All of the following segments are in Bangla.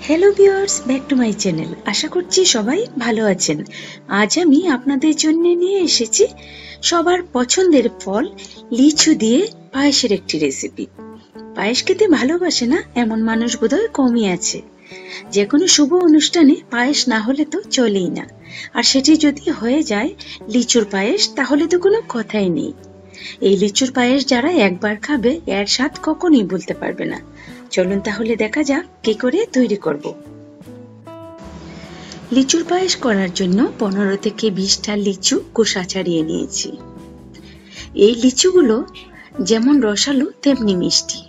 Hello viewers, back to my channel. আশা করছি সবাই ভালো আছেন। আজ আমি আপনাদের জন্য নিয়ে এসেছি সবার পছন্দের ফল লিচু দিয়ে পায়েসের একটি রেসিপি। পায়েস খেতে ভালোবাসে না এমন মানুষ বোধহয় কমই আছে। যে কোনো শুভ অনুষ্ঠানে পায়েস না হলে তো চলেই না, আর সেটি যদি হয়ে যায় লিচুর পায়েস, তাহলে তো কোনো কথাই নেই। এই লিচুর পায়েস যারা একবার খাবে এর স্বাদ কখনোই বলতে পারবে না। চলুন তাহলে দেখা যাক কি করে তৈরি করব। লিচুর পায়েস করার জন্য 15 থেকে 20টা লিচু খোসা ছাড়িয়ে নিয়েছি। এই লিচুগুলো যেমন রসালো তেমনি মিষ্টি।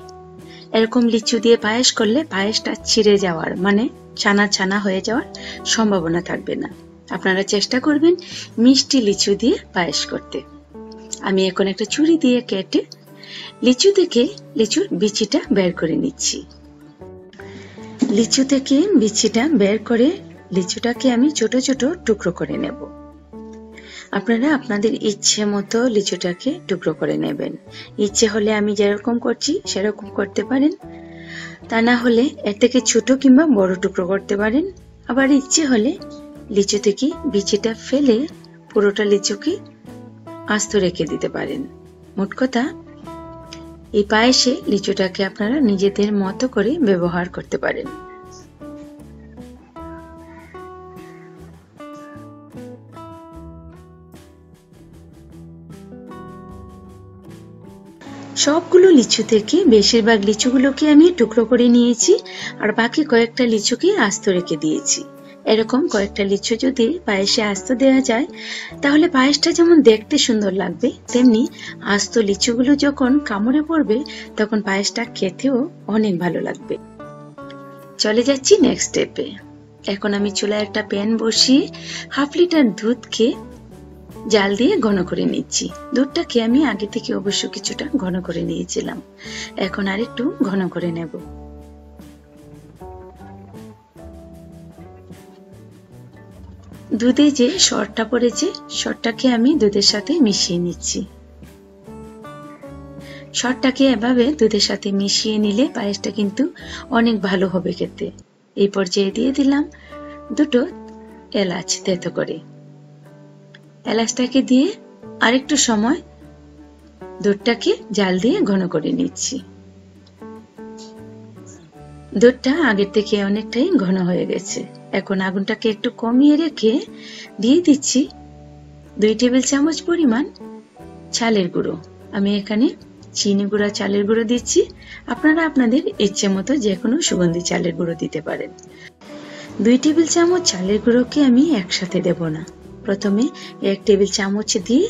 এরকম লিচু দিয়ে পায়েস করলে পায়েসটা ছিঁড়ে যাওয়ার মানে ছানা ছানা হয়ে যাওয়ার সম্ভাবনা থাকবে না। আপনারা চেষ্টা করবেন মিষ্টি লিচু দিয়ে পায়েস করতে। আমি এখন একটা ছুরি দিয়ে কেটে লিচু থেকে লিচুর বিচিটা বের করে নিচ্ছি। লিচু থেকে বিচিটা বের করে লিচুটাকে আমি ছোট ছোট টুকরো করে নেব। আপনারা আপনাদের ইচ্ছে মতো লিচুটাকে টুকরো করে নেবেন। ইচ্ছে হলে আমি যেরকম করছি সেরকম করতে পারেন, তা না হলে এর থেকে ছোট কিংবা বড় টুকরো করতে পারেন। আবার ইচ্ছে হলে লিচু থেকে বিচিটা ফেলে পুরোটা লিচুকে আস্ত রেখে দিতে পারেন। মোট কথা, এই পায়েসে লিচুটাকে আপনারা নিজেদের মতো করে ব্যবহার করতে পারেন। সবগুলো লিচু থেকে বেশিরভাগ লিচুগুলোকে আমি টুকরো করে নিয়েছি, আর বাকি কয়েকটা লিচুকে আস্ত রেখে দিয়েছি। এরকম কয়েকটা লিচু যদি পায়েসে আস্ত দেওয়া যায় তাহলে পায়েসটা যেমন দেখতে সুন্দর লাগবে, তেমনি আস্ত লিচুগুলো যখন কামড়ে পড়বে তখন পায়েসটা খেতেও অনেক ভালো লাগবে। চলে যাচ্ছি নেক্সট স্টেপে। এখন আমি চুলায় একটা প্যান বসিয়ে 1/2 লিটার দুধকে জাল দিয়ে ঘন করে নিচ্ছি। দুধটাকে আমি আগে থেকে অবশ্য কিছুটা ঘন করে নিয়েছিলাম, এখন আর একটু ঘন করে নেব। দুধে যে সরটা পড়েছে সরটাকে আমি দুধের সাথে মিশিয়ে নিচ্ছি। সরটাকে এভাবে দুধের সাথে মিশিয়ে নিলে পায়েসটা কিন্তু অনেক ভালো হবে খেতে। এই পর্যায়ে দিয়ে দিলাম 2 এলাচ থেতো করে। এলাচটাকে দিয়ে আরেকটু সময় দুধটাকে জাল দিয়ে ঘন করে নিচ্ছি। দুধটা আগের থেকে অনেকটাই ঘন হয়ে গেছে। এখন আগুনটাকে একটু কমিয়ে রেখে দিয়ে দিচ্ছি 2 টেবিল চামচ পরিমাণ চালের গুঁড়ো। আমি এখানে চিনি গুঁড়া চালের গুঁড়ো দিচ্ছি। আপনারা আপনাদের ইচ্ছে মতো যে কোনো সুগন্ধি চালের গুঁড়ো দিতে পারেন। 2 টেবিল চামচ চালের গুঁড়োকে আমি একসাথে দেব না। প্রথমে 1 টেবিল চামচ দিয়ে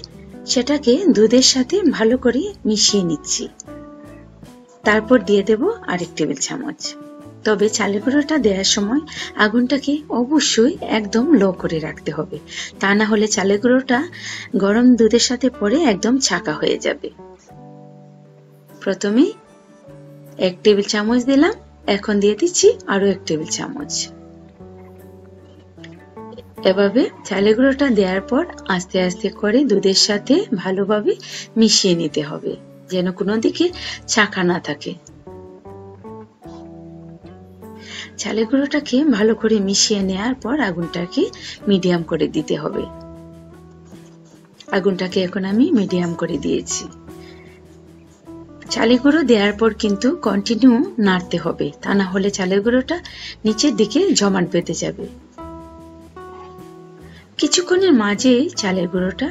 সেটাকে দুধের সাথে ভালো করে মিশিয়ে নিচ্ছি। তারপর দিয়ে দেব আরেক টেবিল চামচ। তবে চালের গুঁড়োটা দেওয়ার সময় আগুনটাকে অবশ্যই একদম লো করে রাখতে হবে, তা না হলে চালের গুঁড়োটা গরম দুধের সাথে পড়ে একদম ছাকা হয়ে যাবে। প্রথমে 1 টেবিল চামচ দিলাম, এখন দিয়ে দিচ্ছি আরো 1 টেবিল চামচ। এভাবে চালের গুঁড়োটা দেওয়ার পর আস্তে আস্তে করে দুধের সাথে ভালোভাবে মিশিয়ে নিতে হবে, যেন কোনো দিকে ছাকা না থাকে। চালের গুঁড়োটাকে ভালো করে মিশিয়ে নেওয়ার পর আগুনটাকে মিডিয়াম করে দিতে হবে। আগুনটাকে এখন আমি মিডিয়াম করে দিয়েছি। চালের গুঁড়ো দেওয়ার পর কিন্তু কন্টিনিউ নাড়তে হবে, তা না হলে চালের গুঁড়োটা নিচের দিকে জমাট বেঁধে যাবে। কিছুক্ষণের মাঝে চালের গুঁড়োটা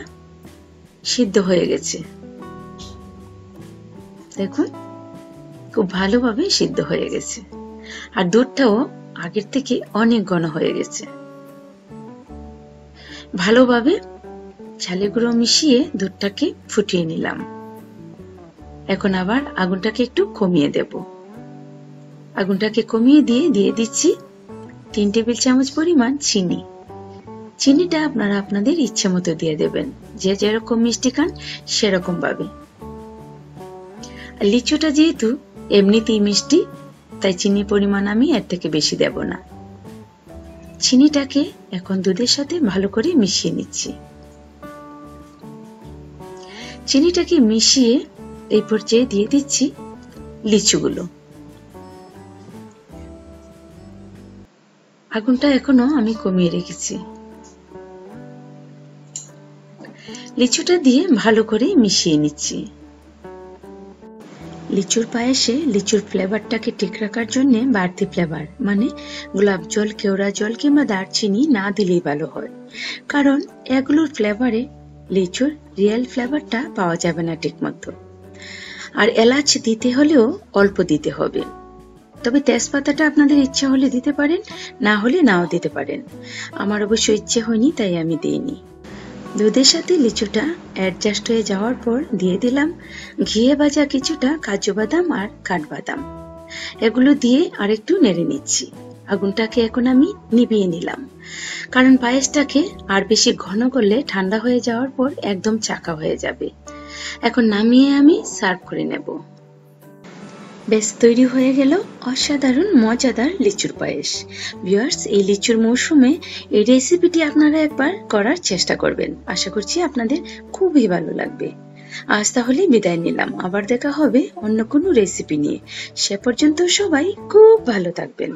সিদ্ধ হয়ে গেছে। দেখুন, খুব ভালোভাবে সিদ্ধ হয়ে গেছে, আর দুধটাও আগের থেকে অনেক ঘন হয়ে গেছে। ভালোভাবে চালের গুঁড়ো মিশিয়ে দুধটাকে ফুটিয়ে নিলাম। এখন আবার আগুনটাকে একটু কমিয়ে দেব। আগুনটাকে কমিয়ে দিয়ে দিচ্ছি 3 টেবিল চামচ পরিমাণ চিনি। চিনিটা আপনারা আপনাদের ইচ্ছে মতো দিয়ে দেবেন, যে যেরকম মিষ্টি খান সেরকম ভাবে। লিচুটা যেহেতু এমনিতেই মিষ্টি, তাই চিনির পরিমাণ আমি এর থেকে বেশি দেব না। চিনিটাকে এখন দুধের সাথে ভালো করে মিশিয়ে নিচ্ছি। চিনিটাকে মিশিয়ে এই পর্যায়ে দিয়ে দিচ্ছি লিচুগুলো। আগুনটা এখনো আমি কমিয়ে রেখেছি। লিচুটা দিয়ে ভালো করে মিশিয়ে নিচ্ছি। লিচুর পায়েসে লিচুর ফ্লেভারটাকে ঠিক রাখার জন্য বাড়তি ফ্লেভার মানে গোলাপ জল, কেওড়া জল কিংবা দারচিনি না দিলেই ভালো হয়, কারণ এগুলোর ফ্লেভারে লিচুর রিয়েল ফ্লেভারটা পাওয়া যাবে না ঠিক মতো। আর এলাচ দিতে হলেও অল্প দিতে হবে, তবে তেজপাতাটা আপনাদের ইচ্ছা হলে দিতে পারেন, না হলে নাও দিতে পারেন। আমার অবশ্য ইচ্ছে হয়নি তাই আমি দিইনি। দুধের সাথে লিচুটা অ্যাডজাস্ট হয়ে যাওয়ার পর দিয়ে দিলাম ঘিয়ে ভাজা কিছুটা কাজু বাদাম আর কাঠবাদাম। এগুলো দিয়ে আরেকটু নেড়ে নিচ্ছি। আগুনটাকে এখন আমি নিভিয়ে নিলাম, কারণ পায়েসটাকে আর বেশি ঘন করলে ঠান্ডা হয়ে যাওয়ার পর একদম চাকা হয়ে যাবে। এখন নামিয়ে আমি সার্ভ করে নেব। বেশ, তৈরি হয়ে গেল অসাধারণ মজাদার লিচুর পায়েস। ভিউয়ার্স, এই লিচুর মৌসুমে এই রেসিপিটি আপনারা একবার করার চেষ্টা করবেন। আশা করছি আপনাদের খুবই ভালো লাগবে। আজ তাহলে বিদায় নিলাম, আবার দেখা হবে অন্য কোনো রেসিপি নিয়ে। সে পর্যন্ত সবাই খুব ভালো থাকবেন।